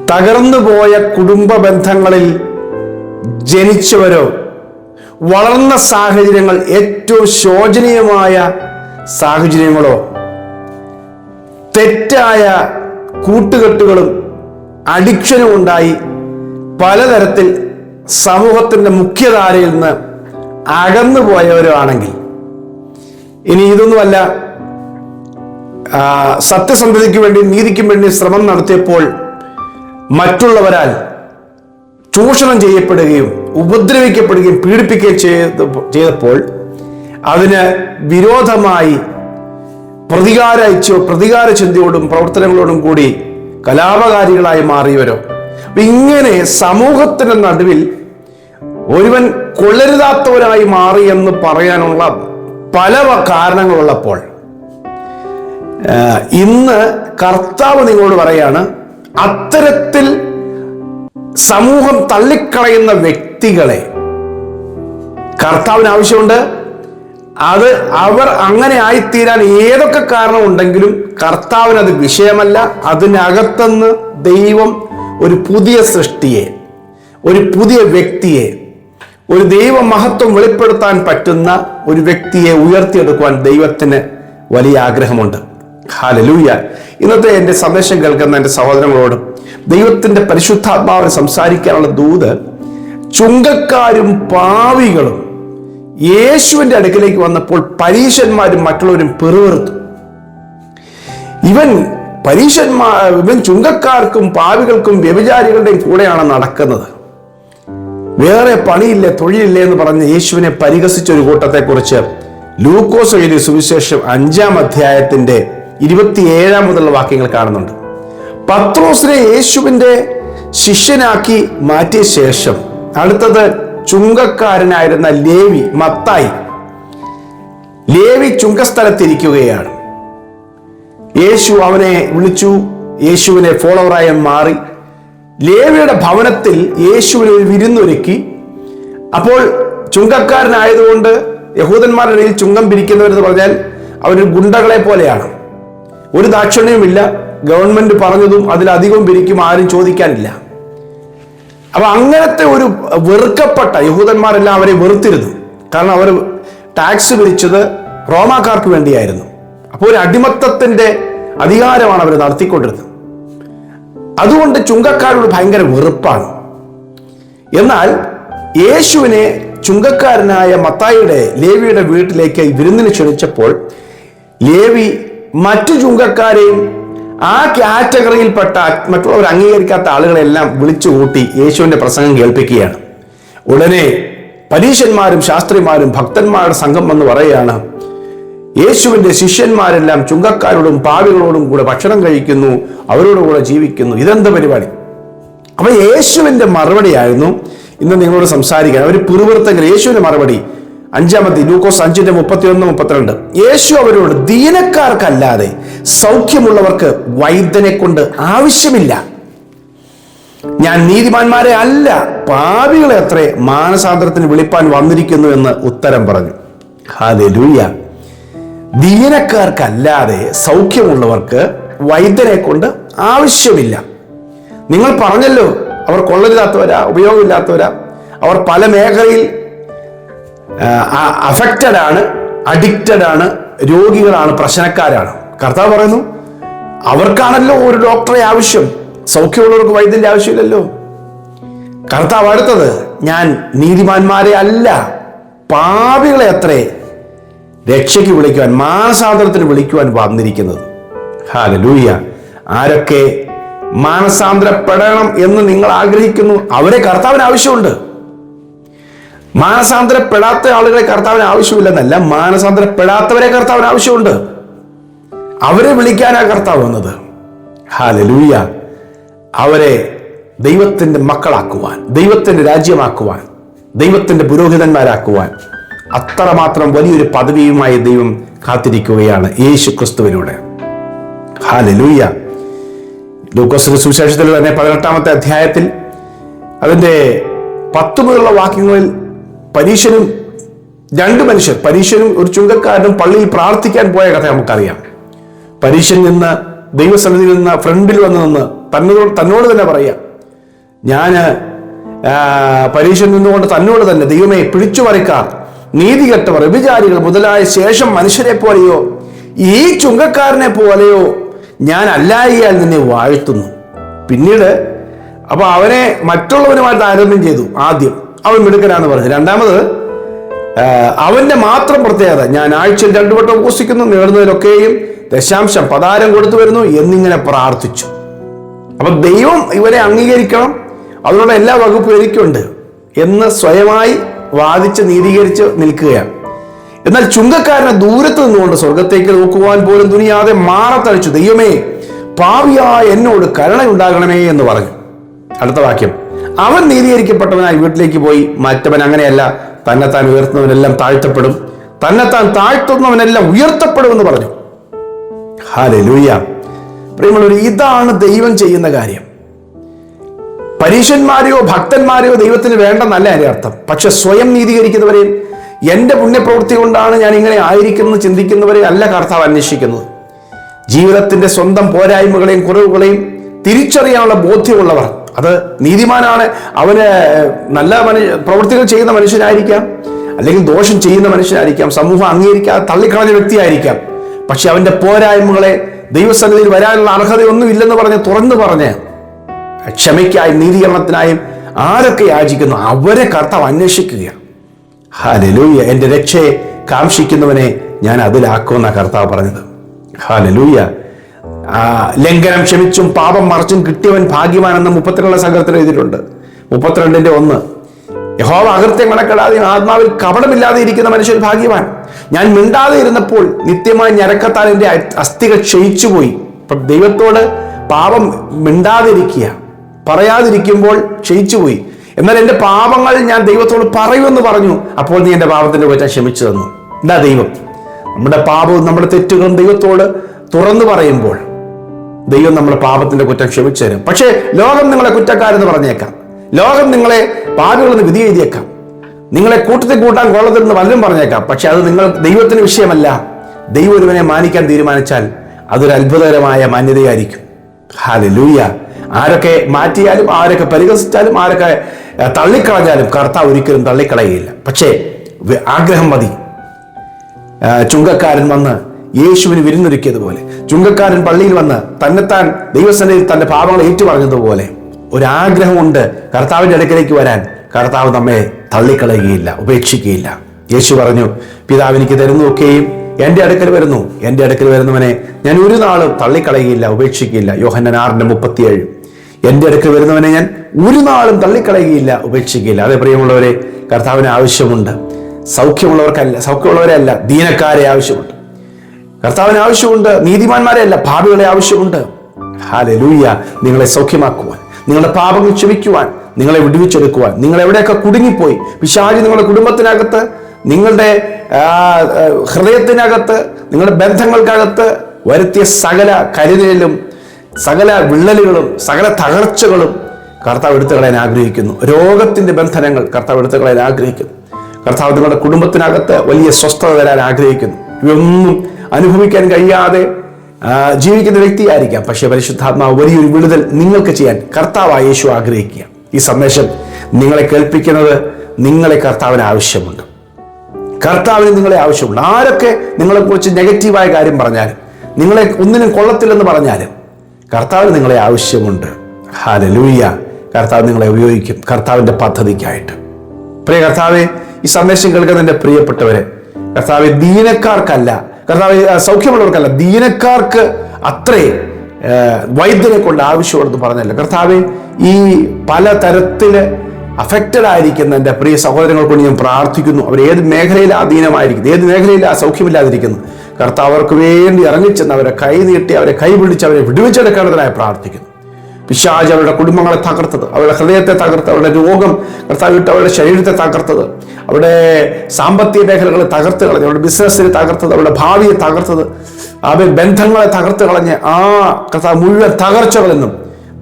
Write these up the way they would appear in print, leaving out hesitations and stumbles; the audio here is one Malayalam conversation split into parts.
തകർന്നുപോയ കുടുംബ ബന്ധങ്ങളിൽ ജനിച്ചവരോ വളർന്ന സാഹചര്യങ്ങൾ ഏറ്റവും ശോചനീയമായ സാഹചര്യങ്ങളോ തെറ്റായ കൂട്ടുകെട്ടുകളും അഡിക്ഷനും ഉണ്ടായി പലതരത്തിൽ സമൂഹത്തിൻ്റെ മുഖ്യധാരയിൽ നിന്ന് അകന്നു പോയവരോ ആണെങ്കിൽ, ഇനി ഇതൊന്നുമല്ല, സത്യസന്ധതയ്ക്ക് വേണ്ടി നീതിക്കും വേണ്ടി ശ്രമം നടത്തിയപ്പോൾ മറ്റുള്ളവരാൽ ചൂഷണം ചെയ്യപ്പെടുകയും ഉപദ്രവിക്കപ്പെടുകയും പീഡിപ്പിക്കുകയും ചെയ്തപ്പോൾ അതിന് വിരോധമായി പ്രതികാര ചിന്തയോടും പ്രവർത്തനങ്ങളോടും കൂടി കലാപകാരികളായി മാറിയവരോ, ഇങ്ങനെ സമൂഹത്തിന്റെ നടുവിൽ ഒരുവൻ കൊള്ളരുതാത്തവരായി മാറി എന്ന് പറയാനുള്ള പല കാരണങ്ങളുള്ളപ്പോൾ ഇന്ന് കർത്താവ് നിങ്ങളോട് പറയാണ്, അത്തരത്തിൽ സമൂഹം തള്ളിക്കളയുന്ന വ്യക്തികളെ കർത്താവിന് ആവശ്യമുണ്ട്. അവർ അങ്ങനെ ആയിത്തീരാൻ ഏതൊക്കെ കാരണം ഉണ്ടെങ്കിലും കർത്താവിന് അത് വിഷയമല്ല. അതിനകത്തുനിന്ന് ദൈവം ഒരു പുതിയ സൃഷ്ടിയെ, ഒരു പുതിയ വ്യക്തിയെ, ഒരു ദൈവ മഹത്വം വെളിപ്പെടുത്താൻ പറ്റുന്ന ഒരു വ്യക്തിയെ ഉയർത്തിയെടുക്കുവാൻ ദൈവത്തിന് വലിയ ആഗ്രഹമുണ്ട്. ഹല്ലേലൂയ. ഇന്നത്തെ എൻ്റെ സന്ദേശം കേൾക്കുന്ന എൻ്റെ സഹോദരങ്ങളോടും ദൈവത്തിൻ്റെ പരിശുദ്ധാത്മാവിനെ സംസാരിക്കാനുള്ള ദൂത്, ചുങ്കക്കാരും പാവികളും യേശുവിൻ്റെ അടുക്കിലേക്ക് വന്നപ്പോൾ പരീശന്മാരും മറ്റുള്ളവരും പിറുപിറുത്തു. ഇവൻ ചുങ്കക്കാർക്കും പാവികൾക്കും വ്യഭിചാരികളുടെയും കൂടെയാണ് നടക്കുന്നത്, വേറെ പണിയില്ല തൊഴിലില്ല എന്ന് പറഞ്ഞ് യേശുവിനെ പരിഹസിച്ച ഒരു കൂട്ടത്തെക്കുറിച്ച് ലൂക്കോസ് എഴുതിയ സുവിശേഷം 5-ാം അധ്യായത്തിന്റെ 27 മുതലുള്ള വാക്യങ്ങൾ കാണുന്നുണ്ട്. പത്രോസിനെ യേശുവിന്റെ ശിഷ്യനാക്കി മാറ്റിയ ശേഷം അടുത്തത് ചുങ്കക്കാരനായിരുന്ന ലേവി, മത്തായി. ലേവി ചുങ്കസ്ഥലത്തിരിക്കുകയാണ്. യേശു അവനെ വിളിച്ചു, യേശുവിനെ ഫോളോവറായി മാറി. ലേവിയുടെ ഭവനത്തിൽ യേശുവിന് ഒരു വിരുന്നൊരുക്കി. അപ്പോൾ ചുങ്കക്കാരനായതുകൊണ്ട് യഹൂദന്മാരുടെ ഇടയിൽ ചുങ്കം പിരിക്കുന്നവരെന്ന് പറഞ്ഞാൽ അവർ ഗുണ്ടകളെ പോലെയാണ്. ഒരു ദാക്ഷിണ്യവുമില്ല. ഗവൺമെന്റ് പറഞ്ഞതും അതിലധികവും പിരിക്കും, ആരും ചോദിക്കാനില്ല. അപ്പൊ അങ്ങനത്തെ ഒരു വെറുക്കപ്പെട്ട യഹൂദന്മാരെല്ലാം അവരെ വെറുത്തിരുന്നു. കാരണം അവർ ടാക്സ് പിരിച്ചത് റോമാക്കാർക്ക് വേണ്ടിയായിരുന്നു. അപ്പോൾ ഒരു അടിമത്തത്തിന്റെ അധികാരമാണ് അവർ നടത്തിക്കൊണ്ടിരുന്നത്. അതുകൊണ്ട് ചുങ്കക്കാരോട് ഭയങ്കര വെറുപ്പാണ്. എന്നാൽ യേശുവിനെ ചുങ്കക്കാരനായ മത്തായിയുടെ, ലേവിയുടെ വീട്ടിലേക്ക് വിരുന്നിന് ക്ഷണിച്ചപ്പോൾ ലേവി മറ്റു ചുങ്കക്കാരെയും ആ കാറ്റഗറിയിൽപ്പെട്ട മറ്റുള്ളവർ അംഗീകരിക്കാത്ത ആളുകളെല്ലാം വിളിച്ചുകൂട്ടി യേശുവിന്റെ പ്രസംഗം കേൾപ്പിക്കുകയാണ്. ഉടനെ പരീശന്മാരും ശാസ്ത്രിമാരും ഭക്തന്മാരുടെ സംഘം എന്ന് പറയുകയാണ്, യേശുവിന്റെ ശിഷ്യന്മാരെല്ലാം ചുങ്കക്കാരോടും പാവികളോടും കൂടെ ഭക്ഷണം കഴിക്കുന്നു, അവരോട് കൂടെ ജീവിക്കുന്നു. ഇതെന്ത് പരിപാടി? അപ്പൊ യേശുവിന്റെ മറുപടിയായിരുന്നു ഇന്ന് നിങ്ങളോട് സംസാരിക്കാൻ. അവർ പിറുപിറുത്തെങ്കിൽ യേശുവിന്റെ മറുപടി 5-ാമത്തെ ലൂക്കോസ് 5:31-32. യേശു അവരോട്, ദീനക്കാർക്കല്ലാതെ സൗഖ്യമുള്ളവർക്ക് വൈദ്യനെ കൊണ്ട് ആവശ്യമില്ല. ഞാൻ നീതിമാന്മാരെ അല്ല, പാപികളെ അത്രേ മാനസാന്തരത്തിന് വിളിപ്പാൻ വന്നിരിക്കുന്നു എന്ന് ഉത്തരം പറഞ്ഞു. ഹല്ലേലൂയ. ദീനക്കാർക്കല്ലാതെ സൗഖ്യമുള്ളവർക്ക് വൈദ്യനെ കൊണ്ട് ആവശ്യമില്ല. നിങ്ങൾ പറഞ്ഞല്ലോ, അവർ കൊള്ളരുതാത്തവരാ, ഉപയോഗമില്ലാത്തവരാ, അവർ പല മേഖലയിൽ അഫക്റ്റഡ് ആണ്, അഡിക്റ്റഡ് ആണ്, രോഗികളാണ്, പ്രശ്നക്കാരാണ്. കർത്താവ് പറയുന്നു, അവർക്കാണല്ലോ ഒരു ഡോക്ടറെ ആവശ്യം, സൗഖ്യമുള്ളവർക്ക് വൈദ്യന്റെ ആവശ്യമില്ലല്ലോ. കർത്താവ് അടുത്തത്, ഞാൻ നീതിമാന്മാരെ അല്ല, പാപികളെ അത്രേ രക്ഷയ്ക്ക് വിളിക്കുവാൻ, മാനസാന്തരത്തിന് വിളിക്കുവാൻ വന്നിരിക്കുന്നത്. ഹല്ലേലൂയ. ആരൊക്കെ മാനസാന്തരപ്പെടണം എന്ന് നിങ്ങൾ ആഗ്രഹിക്കുന്നു അവരെ കർത്താവിന് ആവശ്യമുണ്ട്. മാനസാന്തരപ്പെടാത്ത ആളുകളെ കർത്താവിന് ആവശ്യമില്ലെന്നല്ല, മാനസാന്തരപ്പെടാത്തവരെ കർത്താവിന് ആവശ്യമുണ്ട്. അവരെ വിളിക്കാനാ കർത്താവ് വന്നത്. ഹല്ലേലൂയ. അവരെ ദൈവത്തിന്റെ മക്കളാക്കുവാൻ, ദൈവത്തിന്റെ രാജ്യമാക്കുവാൻ, ദൈവത്തിന്റെ പുരോഹിതന്മാരാക്കുവാൻ അത്രമാത്രം വലിയൊരു പദവിയുമായി ദൈവം കാത്തിരിക്കുകയാണ് യേശു ക്രിസ്തുവിലൂടെ. ഹല്ലേലൂയ. ലൂക്കോസിന്റെ സുവിശേഷത്തിൽ തന്നെ 18-ാമത്തെ അധ്യായത്തിൽ അതിന്റെ 10 മുതലുള്ള വാക്യങ്ങളിൽ പരീശനും 2 മനുഷ്യർ, പരീശനും ഒരു ചുങ്കക്കാരനും പള്ളിയിൽ പ്രാർത്ഥിക്കാൻ പോയ കഥ നമുക്കറിയാം. പരീശൻ നിന്ന് ദൈവസന്നിധിയിൽ നിന്ന് ഫ്രണ്ടിൽ വന്ന് നിന്ന് തന്നോട് തന്നെ പറയാം. ഞാൻ പരീക്ഷയിൽ നിന്നുകൊണ്ട് തന്നോട് തന്നെ, ദൈവമേ, പിടിച്ചു പറിക്കാർ, നീതികെട്ടവർ, വ്യഭിചാരികൾ മുതലായ ശേഷം മനുഷ്യരെ പോലെയോ ഈ ചുങ്കക്കാരനെ പോലെയോ ഞാൻ അല്ലായിയാൽ നിന്നെ വാഴ്ത്തുന്നു. പിന്നീട് അപ്പൊ അവനെ മറ്റുള്ളവനുമായിട്ട് താരതമ്യം ചെയ്തു. ആദ്യം അവൻ മിടുക്കനാന്ന് പറഞ്ഞു. രണ്ടാമത് അവന്റെ മാത്രം പ്രത്യേകത, ഞാൻ ആഴ്ചയിൽ 2 വട്ടം ഉപവസിക്കുന്നു, നേടുന്നതിലൊക്കെയും ദശാംശം പതാരം കൊടുത്തു വരുന്നു എന്നിങ്ങനെ പ്രാർത്ഥിച്ചു. അപ്പൊ ദൈവം ഇവരെ അംഗീകരിക്കണം, അതിനുള്ള എല്ലാ വകുപ്പും എനിക്കുണ്ട് എന്ന് സ്വയമായി വാദിച്ച് നീതീകരിച്ച് നിൽക്കുകയാണ്. എന്നാൽ ചുങ്കക്കാരനെ ദൂരത്ത് നിന്നുകൊണ്ട് സ്വർഗത്തേക്ക് നോക്കുവാൻ പോലും തുനിയാതെ മാറത്തഴിച്ചു, ദൈവമേ, പാപിയായ എന്നോട് കരുണയുണ്ടാകണമേ എന്ന് പറഞ്ഞു. അടുത്ത വാക്യം, അവൻ നീതീകരിക്കപ്പെട്ടവനായി വീട്ടിലേക്ക് പോയി. മറ്റവൻ അങ്ങനെയല്ല, തന്നെത്താൻ ഉയർത്തുന്നവനെല്ലാം താഴ്ത്തപ്പെടും, തന്നെത്താൻ താഴ്ത്തുന്നവനെല്ലാം ഉയർത്തപ്പെടും എന്ന് പറഞ്ഞു. ഹല്ലേലൂയ. പ്രിയമുള്ളവരെ, ഇതാണ് ദൈവം ചെയ്യുന്ന കാര്യം. പരീശന്മാരെയോ ഭക്തന്മാരെയോ ദൈവത്തിന് വേണ്ടെന്നല്ല അതിന്റെ അർത്ഥം. പക്ഷെ സ്വയം നീതീകരിക്കുന്നവരെയും എന്റെ പുണ്യപ്രവൃത്തി കൊണ്ടാണ് ഞാൻ ഇങ്ങനെ ആയിരിക്കുന്നത് ചിന്തിക്കുന്നവരെ അല്ല കർത്താവ് അന്വേഷിക്കുന്നത്. ജീവിതത്തിന്റെ സ്വന്തം പോരായ്മകളെയും കുറവുകളെയും തിരിച്ചറിയാനുള്ള ബോധ്യമുള്ളവർ, അത് നീതിമാനാണ്, അവന് നല്ല പ്രവൃത്തികൾ ചെയ്യുന്ന മനുഷ്യനായിരിക്കാം, അല്ലെങ്കിൽ ദോഷം ചെയ്യുന്ന മനുഷ്യനായിരിക്കാം, സമൂഹം അംഗീകരിക്കാതെ തള്ളിക്കളഞ്ഞ വ്യക്തിയായിരിക്കാം. പക്ഷെ അവന്റെ പോരായ്മകളെ ദൈവസന്നിധിയിൽ വരാനുള്ള അർഹതയൊന്നും ഇല്ലെന്ന് പറഞ്ഞ് തുറന്നു പറഞ്ഞ് ക്ഷമയ്ക്കായും നീതീകരണത്തിനായും ആരൊക്കെ യാചിക്കുന്നു അവരെ കർത്താവ് അന്വേഷിക്കുകയാണ്. ഹല്ലേലൂയ. എന്റെ രക്ഷയെ കാംക്ഷിക്കുന്നവനെ ഞാൻ അതിലാക്കുമെന്ന കർത്താവ് പറഞ്ഞത്. ഹല്ലേലൂയ. ലംഘനം ക്ഷമിച്ചും പാപം മറച്ചും കിട്ടിയവൻ ഭാഗ്യവാൻ എന്ന 32 സംഘത്തിൽ എഴുതിയിട്ടുണ്ട്. 32:1. യഹോവ അകൃത്യം കണക്കിടാതെ ആത്മാവിൽ കപടമില്ലാതെ ഇരിക്കുന്ന മനുഷ്യൻ ഭാഗ്യവാൻ. ഞാൻ മിണ്ടാതെ ഇരുന്നപ്പോൾ നിത്യമായി ഞരക്കത്താൽ എൻ്റെ അസ്ഥികൾ ക്ഷയിച്ചുപോയി. ഇപ്പൊ ദൈവത്തോട് പാപം മിണ്ടാതിരിക്കുക, പറയാതിരിക്കുമ്പോൾ ക്ഷയിച്ചുപോയി. എന്നാൽ എൻ്റെ പാപങ്ങൾ ഞാൻ ദൈവത്തോട് പറയുമെന്ന് പറഞ്ഞു, അപ്പോൾ നീ എൻ്റെ പാപത്തിന്റെ കുറ്റം ക്ഷമിച്ചു തന്നു. എന്താ ദൈവം? നമ്മുടെ പാപവും നമ്മുടെ തെറ്റുകളും ദൈവത്തോട് തുറന്നു പറയുമ്പോൾ ദൈവം നമ്മുടെ പാപത്തിന്റെ കുറ്റം ക്ഷമിച്ചു തരും. പക്ഷേ ലോകം നിങ്ങളെ കുറ്റക്കാരെന്ന് പറഞ്ഞേക്കാം, ലോകം നിങ്ങളെ പാപികളെന്ന് വിധി എഴുതിയേക്കാം, നിങ്ങളെ കൂട്ടത്തിൽ കൂട്ടാൻ കൊള്ളത്തില്ലെന്ന് പലരും പറഞ്ഞേക്കാം. പക്ഷെ അത് ദൈവത്തിന് വിഷയമല്ല. ദൈവം ഒരുവനെ മാനിക്കാൻ തീരുമാനിച്ചാൽ അതൊരു അത്ഭുതകരമായ മാന്യതയായിരിക്കും. ഹല്ലേലൂയ. ആരൊക്കെ മാറ്റിയാലും, ആരൊക്കെ പരിഹസിച്ചാലും, ആരൊക്കെ തള്ളിക്കളഞ്ഞാലും കർത്താവ് ഒരിക്കലും തള്ളിക്കളയുകയില്ല. പക്ഷേ ആഗ്രഹം മതി. ചുങ്കക്കാരൻ വന്ന് യേശുവിന് വിരുന്നൊരുക്കിയതുപോലെ, ചുങ്കക്കാരൻ പള്ളിയിൽ വന്ന് തന്നെത്താൻ ദൈവസന്നിധിയിൽ തന്റെ പാപങ്ങൾ ഏറ്റുപറഞ്ഞതുപോലെ ഒരാഗ്രഹമുണ്ട് കർത്താവിന്റെ അടുക്കലേക്ക് വരാൻ. കർത്താവ് നമ്മെ തള്ളിക്കളയുകയില്ല, ഉപേക്ഷിക്കുകയില്ല. യേശു പറഞ്ഞു, പിതാവ് എനിക്ക് തരുന്നതൊക്കെയും എൻ്റെ അടുക്കൽ വരുന്നു, എൻ്റെ അടുക്കൽ വരുന്നവനെ ഞാൻ ഒരു നാളും തള്ളിക്കളയുകയില്ല, ഉപേക്ഷിക്കുകയില്ല. യോഹന്നാൻ 6:37. എൻ്റെ അടുക്കൽ വരുന്നവനെ ഞാൻ ഒരു നാളും തള്ളിക്കളയുകയില്ല, ഉപേക്ഷിക്കുകയില്ല. അതേ പ്രിയമുള്ളവരെ, കർത്താവിന് ആവശ്യമുണ്ട്. സൗഖ്യമുള്ളവരെ അല്ല, ദീനക്കാരെ ആവശ്യമുണ്ട്. കർത്താവിന് ആവശ്യമുണ്ട്. നീതിമാന്മാരെ അല്ല, പാപികളെ ആവശ്യമുണ്ട്. ഹല്ലേലൂയ. നിങ്ങളെ സൗഖ്യമാക്കുവാൻ, നിങ്ങളുടെ പാപങ്ങൾ ക്ഷമിക്കുവാൻ, നിങ്ങളെ വിടുവിച്ചെടുക്കുവാൻ, നിങ്ങൾ എവിടെയൊക്കെ കുടുങ്ങിപ്പോയി പിശാച് നിങ്ങളുടെ കുടുംബത്തിനകത്ത്, നിങ്ങളുടെ ഹൃദയത്തിനകത്ത്, നിങ്ങളുടെ ബന്ധങ്ങൾക്കകത്ത് വരുത്തിയ സകല കരുതലും സകല വിള്ളലുകളും സകല തകർച്ചകളും കർത്താവ് എടുത്തു കളയാൻ ആഗ്രഹിക്കുന്നു. രോഗത്തിന്റെ ബന്ധനങ്ങൾ കർത്താവ് എടുത്തു കളയാൻ ആഗ്രഹിക്കുന്നു. കർത്താവ് നിങ്ങളുടെ കുടുംബത്തിനകത്ത് വലിയ സ്വസ്ഥത തരാൻ ആഗ്രഹിക്കുന്നു. ഇവയൊന്നും അനുഭവിക്കാൻ കഴിയാതെ ജീവിക്കുന്ന വ്യക്തിയായിരിക്കാം, പക്ഷെ പരിശുദ്ധാത്മാവ് വലിയൊരു വിടുതൽ നിങ്ങൾക്ക് ചെയ്യാൻ കർത്താവായ യേശു ആഗ്രഹിക്കുക. ഈ സന്ദേശം നിങ്ങളെ കേൾപ്പിക്കുന്നത്, നിങ്ങളെ കർത്താവിന് ആവശ്യമുണ്ട്. കർത്താവിന് നിങ്ങളെ ആവശ്യമുണ്ട്. ആരൊക്കെ നിങ്ങളെക്കുറിച്ച് നെഗറ്റീവായ കാര്യം പറഞ്ഞാലും, നിങ്ങളെ ഒന്നിനും കൊള്ളത്തില്ലെന്ന് പറഞ്ഞാലും, കർത്താവിന് നിങ്ങളെ ആവശ്യമുണ്ട്. ഹല്ലേലൂയ. കർത്താവ് നിങ്ങളെ ഉപയോഗിക്കും കർത്താവിന്റെ പദ്ധതിക്കായിട്ട്. പ്രിയ കർത്താവെ, ഈ സന്ദേശം കേൾക്കുന്ന എൻ്റെ പ്രിയപ്പെട്ടവരെ, കർത്താവെ, ദീനക്കാർക്കല്ല, കർത്താവ് സൗഖ്യമുള്ളവർക്കല്ല, ദീനക്കാർക്ക് അത്രേ വൈദ്യനെ കൊണ്ട് ആവശ്യമുണ്ടെന്ന് പറഞ്ഞല്ലോ. കർത്താവെ, ഈ പലതരത്തില് അഫക്റ്റഡ് ആയിരിക്കുന്ന എൻ്റെ പ്രിയ സഹോദരങ്ങൾ കൊണ്ട് ഞാൻ പ്രാർത്ഥിക്കുന്നു. അവർ ഏത് മേഖലയിൽ അധീനമായിരിക്കുന്നു, ഏത് മേഖലയിൽ സൗഖ്യമില്ലാതിരിക്കുന്നു, കർത്താവ് അവർക്ക് വേണ്ടി ഇറങ്ങിച്ചെന്ന് അവരെ കൈ നീട്ടി, അവരെ കൈ പിടിച്ച് അവരെ വിടുവിച്ചെടുക്കേണ്ടതിനായി പ്രാർത്ഥിക്കുന്നു. പിശാച് അവരുടെ കുടുംബങ്ങളെ തകർത്തത്, അവരുടെ ഹൃദയത്തെ തകർത്തത്, അവരുടെ രോഗം കർത്താവ് വിട്ട് അവരുടെ ശരീരത്തെ തകർത്തത്, അവരുടെ സാമ്പത്തിക മേഖലകളെ തകർത്ത് കളഞ്ഞ്, അവരുടെ ബിസിനസ്സിനെ തകർത്തത്, അവരുടെ ഭാവിയെ തകർത്തത്, അവരുടെ ബന്ധങ്ങളെ തകർത്ത് കളഞ്ഞ് ആ കർത്താവ് മുഴുവൻ തകർച്ചകളെന്നും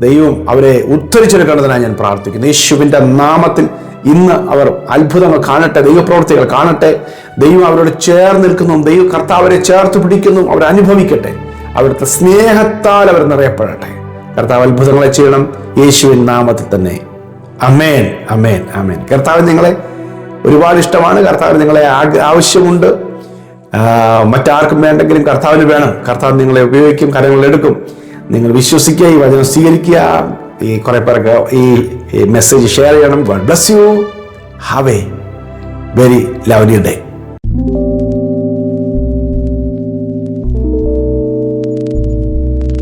ദൈവം അവരെ ഉദ്ധരിച്ചെടുക്കേണ്ടതിനായി ഞാൻ പ്രാർത്ഥിക്കുന്നു. യേശുവിൻ്റെ നാമത്തിൽ ഇന്ന് അവർ അത്ഭുതങ്ങൾ കാണട്ടെ, ദൈവപ്രവൃത്തികൾ കാണട്ടെ. ദൈവം അവരോട് ചേർന്ന് നിൽക്കുന്നു, ദൈവം കർത്താവ് അവരെ ചേർത്ത് പിടിക്കുന്നു, അവരെ അനുഭവിക്കട്ടെ. അവിടുത്തെ സ്നേഹത്താൽ അവർ നിറയപ്പെടട്ടെ. കർത്താവ് അത്ഭുതങ്ങളെ ചെയ്യണം, യേശുവിൻ നാമത്തിൽ തന്നെ. അമേൻ, അമേൻ, അമേൻ. കർത്താവിന് നിങ്ങളെ ഒരുപാട് ഇഷ്ടമാണ്. കർത്താവിന് നിങ്ങളെ ആവശ്യമുണ്ട്. മറ്റാർക്കും വേണ്ടെങ്കിലും കർത്താവിന് വേണം. കർത്താവ് നിങ്ങളെ ഉപയോഗിക്കും, കരങ്ങളെടുക്കും. നിങ്ങൾ വിശ്വസിക്കുക, ഈ വചനം സ്വീകരിക്കുക, ഈ കുറെ പേർക്ക് ഈ മെസ്സേജ് ഷെയർ ചെയ്യണം. God bless you. Have A very lovely day.